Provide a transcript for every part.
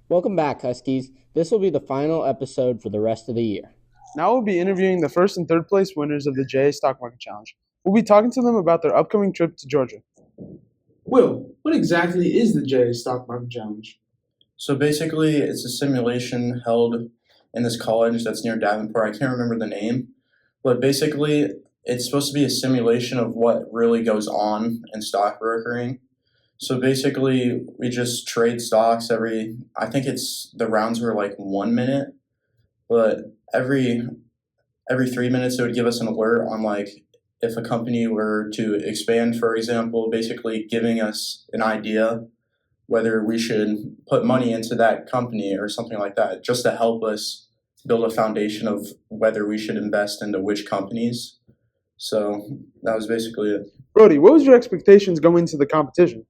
Welcome back, Huskies. This will be the final episode for the rest of the year. Now we'll be interviewing the first and third place winners of the JA Stock Market Challenge. We'll be talking to them about their upcoming trip to Georgia. Will, what exactly is the JA Stock Market Challenge? So basically, it's a simulation held in this college that's near Davenport. I can't remember the name, but basically, it's supposed to be a simulation of what really goes on in stock brokering. So basically, we just trade stocks I think the rounds were like 1 minute, but every 3 minutes, it would give us an alert on like if a company were to expand, for example, basically giving us an idea whether we should put money into that company or something like that, just to help us build a foundation of whether we should invest into which companies. So that was basically it. Brody, what was your expectations going into the competition?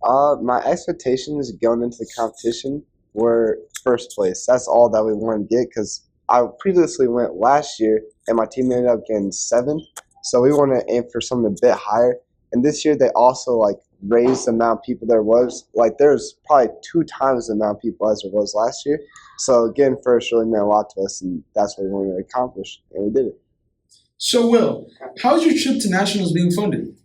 My expectations going into the competition were first place. That's all that we wanted to get because I previously went last year and my team ended up getting seventh. So we want to aim for something a bit higher. And this year they also raised the amount of people there was. There's probably 2 times the amount of people as there was last year. So getting first really meant a lot to us, and that's what we wanted to accomplish, and we did it. So, Will, how's your trip to nationals being funded?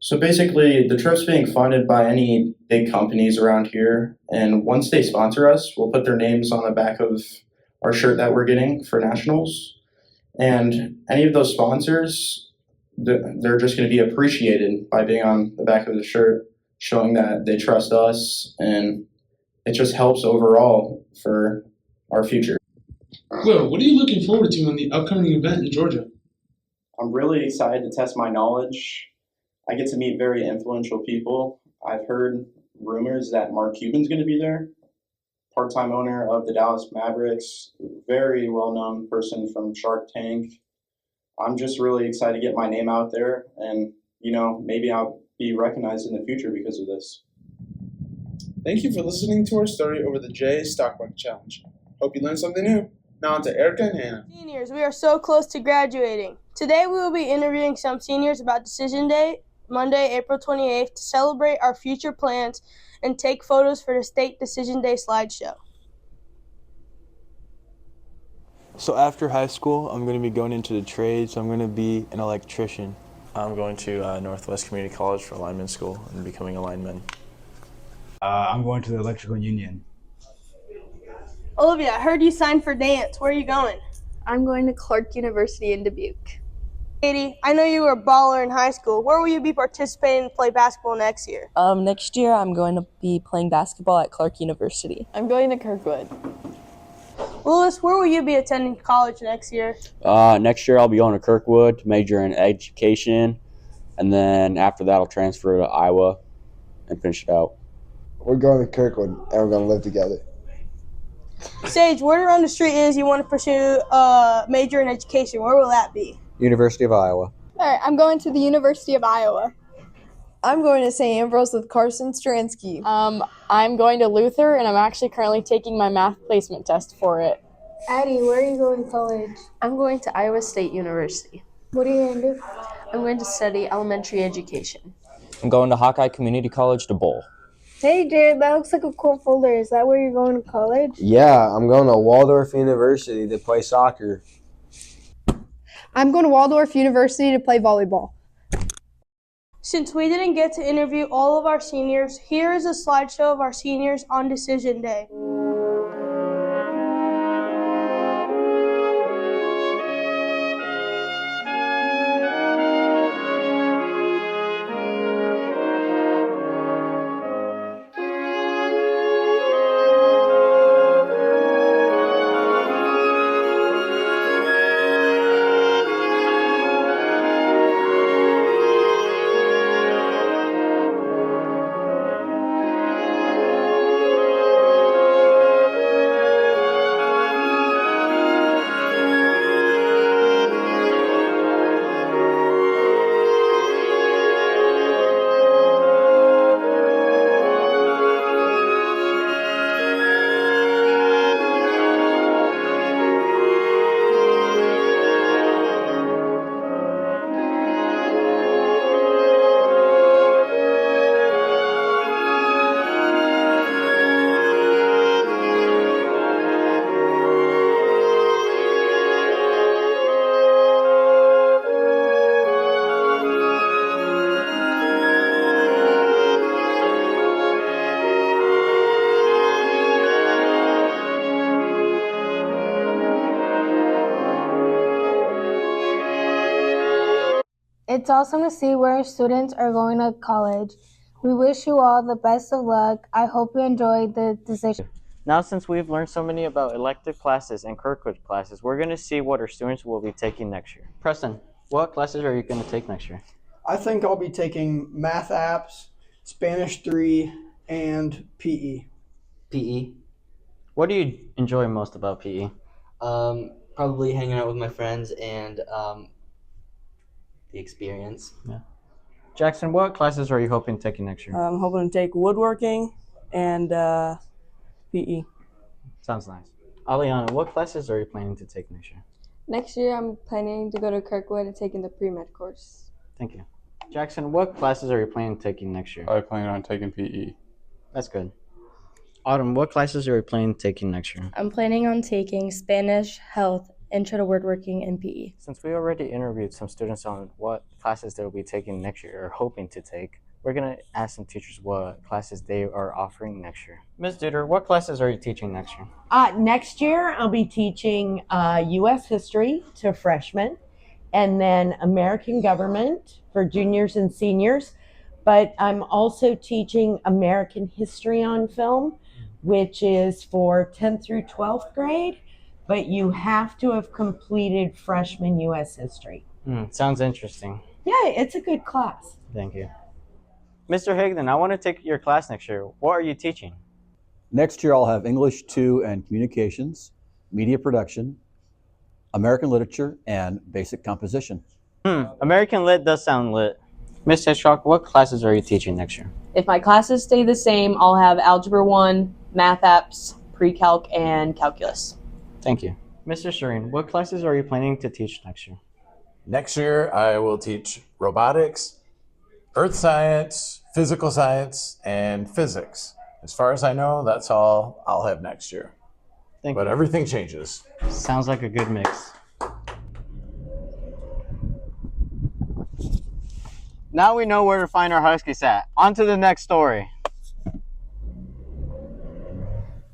So basically, the trip's being funded by any big companies around here, and once they sponsor us, we'll put their names on the back of our shirt that we're getting for nationals. And any of those sponsors, they're just going to be appreciated by being on the back of the shirt, showing that they trust us, and it just helps overall for our future. Will, what are you looking forward to in the upcoming event in Georgia? I'm really excited to test my knowledge. I get to meet very influential people. I've heard rumors that Mark Cuban's going to be there, part-time owner of the Dallas Mavericks, very well-known person from Shark Tank. I'm just really excited to get my name out there, and maybe I'll be recognized in the future because of this. Thank you for listening to our story over the JA Stock Market Challenge. Hope you learned something new. Now on to Erica and Hannah. Seniors, we are so close to graduating. Today we will be interviewing some seniors about Decision Day, Monday, April 28th, to celebrate our future plans and take photos for the State Decision Day slideshow. So after high school, I'm going to be going into the trades. I'm going to be an electrician. I'm going to Northwest Community College for lineman school and becoming a lineman. I'm going to the electrical union. Olivia, I heard you signed for dance. Where are you going? I'm going to Clark University in Dubuque. Katie, I know you were a baller in high school. Where will you be participating to play basketball next year? Next year, I'm going to be playing basketball at Clark University. I'm going to Kirkwood. Lewis, where will you be attending college next year? Next year, I'll be going to Kirkwood to major in education, and then after that, I'll transfer to Iowa and finish it out. We're going to Kirkwood, and we're going to live together. Sage, where around the street is you want to pursue a major in education? Where will that be? University of Iowa. All right, I'm going to the University of Iowa. I'm going to St. Ambrose with Carson Stransky. I'm going to Luther, and I'm actually currently taking my math placement test for it. Addie, where are you going to college? I'm going to Iowa State University. What are you going to do? I'm going to study elementary education. I'm going to Hawkeye Community College to Bowl. Hey, Jared, that looks like a cool folder. Is that where you're going to college? Yeah, I'm going to Waldorf University to play soccer. I'm going to Waldorf University to play volleyball. Since we didn't get to interview all of our seniors, here is a slideshow of our seniors on Decision Day. It's awesome to see where students are going to college. We wish you all the best of luck. I hope you enjoy the decision. Now, since we've learned so many about elective classes and Kirkwood classes, we're going to see what our students will be taking next year. Preston, what classes are you going to take next year? I think I'll be taking Math Apps, Spanish 3, and PE. PE? What do you enjoy most about PE? Probably hanging out with my friends and the experience. Yeah. Jackson, what classes are you hoping taking next year? I'm hoping to take woodworking and PE. Sounds nice. Aliana, what classes are you planning to take next year? Next year, I'm planning to go to Kirkwood and taking the pre-med course. Thank you. Jackson, what classes are you planning on taking next year? I plan on taking PE. That's good. Autumn, what classes are you planning on taking next year? I'm planning on taking Spanish, Health, Intro to Woodworking, and PE. Since we already interviewed some students on what classes they will be taking next year or hoping to take, we're going to ask some teachers what classes they are offering next year. Ms. Duder, what classes are you teaching next year? Next year, I'll be teaching U.S. history to freshmen, and then American government for juniors and seniors. But I'm also teaching American history on film, which is for 10th through 12th grade, but you have to have completed freshman U.S. history. Sounds interesting. Yeah, it's a good class. Thank you. Mr. Higdon, I want to take your class next year. What are you teaching? Next year, I'll have English 2 and Communications, Media Production, American Literature, and Basic Composition. American Lit does sound lit. Ms. Hitchcock, what classes are you teaching next year? If my classes stay the same, I'll have Algebra 1, Math Apps, Pre-Calc, and Calculus. Thank you. Mr. Shireen, what classes are you planning to teach next year? Next year, I will teach robotics, earth science, physical science, and physics. As far as I know, that's all I'll have next year. Thank but you. Everything changes. Sounds like a good mix. Now we know where to find our Huskies at. On to the next story.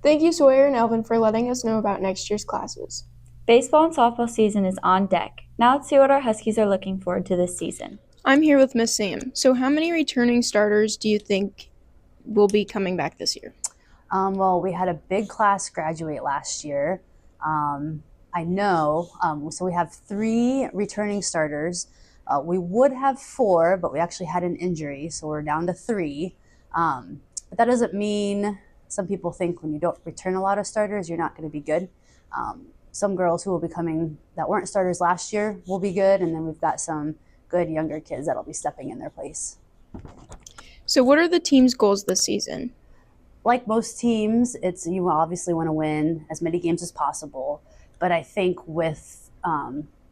Thank you, Sawyer and Elvin, for letting us know about next year's classes. Baseball and softball season is on deck. Now let's see what our Huskies are looking forward to this season. I'm here with Miss Sam. So how many returning starters do you think will be coming back this year? Well, we had a big class graduate last year. I know, so we have 3 returning starters. We would have 4, but we actually had an injury, so we're down to 3. But that doesn't mean, some people think when you don't return a lot of starters, you're not going to be good. Some girls who will be coming that weren't starters last year will be good, and then we've got some good younger kids that'll be stepping in their place. So what are the team's goals this season? Like most teams, it's you obviously want to win as many games as possible, but I think with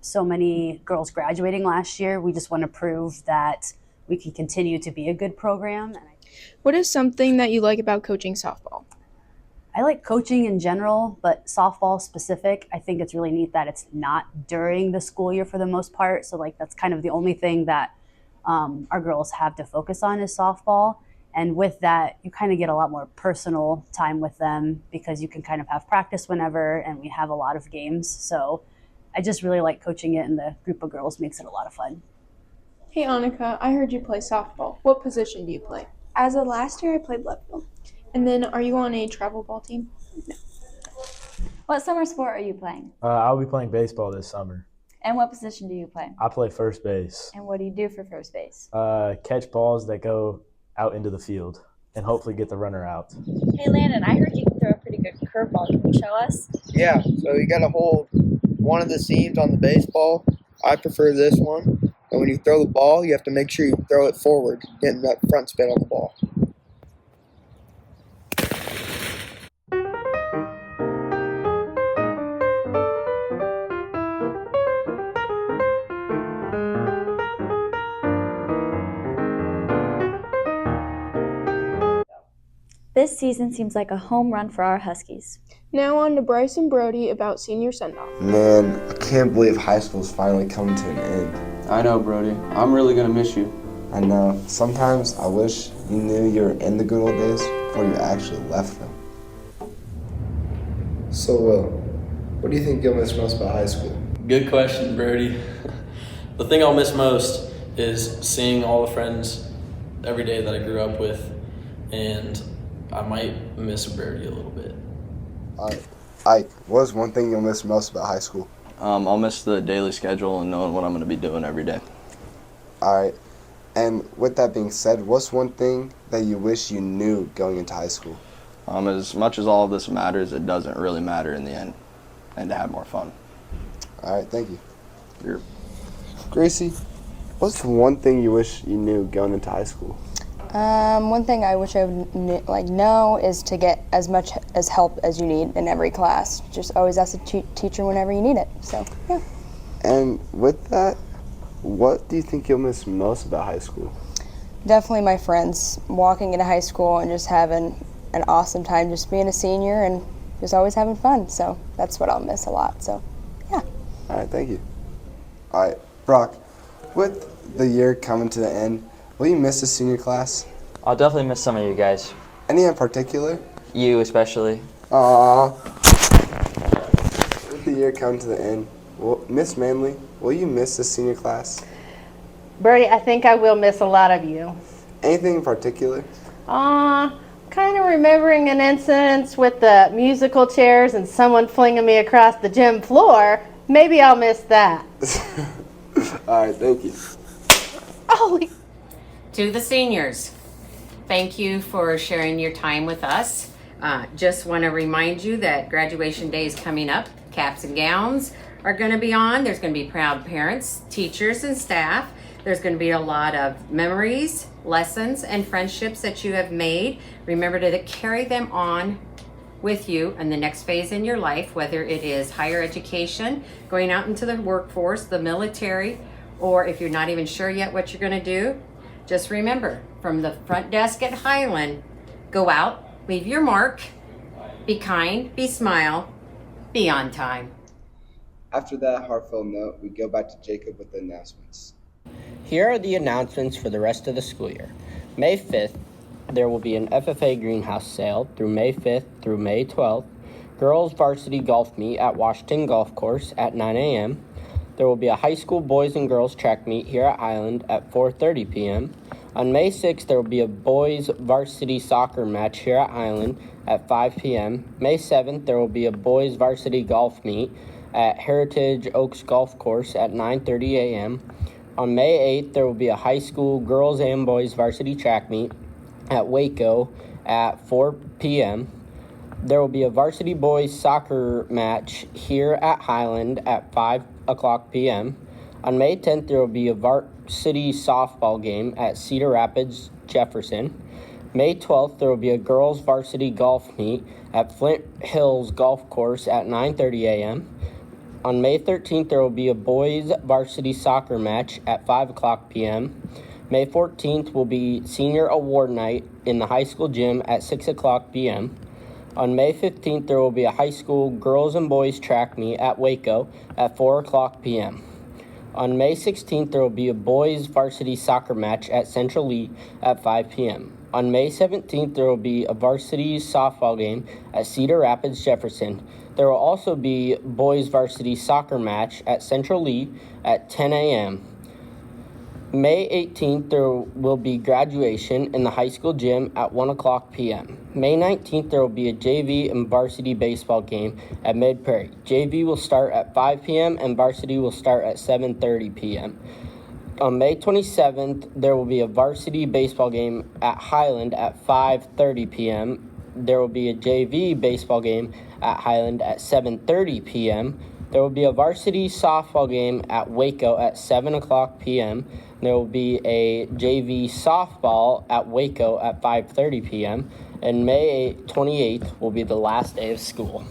so many girls graduating last year, we just want to prove that we can continue to be a good program. What is something that you like about coaching softball? I like coaching in general, but softball specific, I think it's really neat that it's not during the school year for the most part. So like that's kind of the only thing that our girls have to focus on is softball. And with that, you kind of get a lot more personal time with them because you can kind of have practice whenever, and we have a lot of games. So I just really like coaching it, and the group of girls makes it a lot of fun. Hey Annika, I heard you play softball. What position do you play? As of last year, I played left field. And then are you on a travel ball team? No. What summer sport are you playing? I'll be playing baseball this summer. And what position do you play? I play first base. And what do you do for first base? Catch balls that go out into the field and hopefully get the runner out. Hey Landon, I heard you can throw a pretty good curveball. Can you show us? Yeah, so you got to hold one of the seams on the baseball. I prefer this one. And when you throw the ball, you have to make sure you throw it forward, getting that front spin on the ball. This season seems like a home run for our Huskies. Now on to Bryce and Brody about senior send-off. Man, I can't believe high school's finally coming to an end. I know, Brody. I'm really gonna miss you. I know. Sometimes I wish you knew you were in the good old days before you actually left them. So, Will, what do you think you'll miss most about high school? Good question, Brody. The thing I'll miss most is seeing all the friends every day that I grew up with, and I might miss Verdi a little bit. Ike, what is one thing you'll miss most about high school? I'll miss the daily schedule and knowing what I'm going to be doing every day. All right. And with that being said, what's one thing that you wish you knew going into high school? As much as all of this matters, it doesn't really matter in the end, and to have more fun. All right, thank you. Gracie, what's one thing you wish you knew going into high school? One thing I wish I would know is to get as much as help as you need in every class. Just always ask the teacher whenever you need it. So, yeah. And with that, what do you think you'll miss most about high school? Definitely my friends. Walking into high school and just having an awesome time, just being a senior and just always having fun. So that's what I'll miss a lot. So, yeah. All right, thank you. All right, Brock, with the year coming to the end, will you miss the senior class? I'll definitely miss some of you guys. Any in particular? You especially. Aww. With the year coming to the end, Miss Manley, will you miss the senior class? Bertie, I think I will miss a lot of you. Anything in particular? Kind of remembering an incident with the musical chairs and someone flinging me across the gym floor. Maybe I'll miss that. All right, thank you. Holy. To the seniors, thank you for sharing your time with us. Just want to remind you that graduation day is coming up. Caps and gowns are going to be on. There's going to be proud parents, teachers, and staff. There's going to be a lot of memories, lessons, and friendships that you have made. Remember to carry them on with you in the next phase in your life, whether it is higher education, going out into the workforce, the military, or if you're not even sure yet what you're going to do. Just remember, from the front desk at Highland, go out, leave your mark, be kind, be smile, be on time. After that heartfelt note, we go back to Jacob with the announcements. Here are the announcements for the rest of the school year. May 5th, there will be an FFA greenhouse sale through May 5th through May 12th. Girls varsity golf meet at Washington Golf Course at 9 a.m. There will be a high school boys and girls track meet here at Highland at 4:30 p.m. On May 6th, there will be a boys varsity soccer match here at Highland at 5 p.m. May 7th, there will be a boys varsity golf meet at Heritage Oaks Golf Course at 9:30 a.m. On May 8th, there will be a high school girls and boys varsity track meet at Waco at 4 p.m. There will be a varsity boys soccer match here at Highland at 5 o'clock p.m. On May 10th, there will be a varsity softball game at Cedar Rapids, Jefferson. May 12th, there will be a girls varsity golf meet at Flint Hills Golf Course at 9:30 a.m. On May 13th, there will be a boys varsity soccer match at 5 o'clock p.m. May 14th will be senior award night in the high school gym at 6 o'clock p.m. On May 15th, there will be a high school girls and boys track meet at Waco at 4 o'clock p.m. On May 16th, there will be a boys varsity soccer match at Central Lee at 5 p.m. On May 17th, there will be a varsity softball game at Cedar Rapids, Jefferson. There will also be boys varsity soccer match at Central Lee at 10 a.m. May 18th, there will be graduation in the high school gym at 1 o'clock p.m. May 19th, there will be a JV and varsity baseball game at Mid Prairie. JV will start at 5 p.m. and varsity will start at 7:30 p.m. On May 27th, there will be a varsity baseball game at Highland at 5:30 p.m. There will be a JV baseball game at Highland at 7:30 p.m. There will be a varsity softball game at Waco at 7 o'clock p.m. There will be a JV softball at Waco at 5:30 p.m. And May 28th will be the last day of school.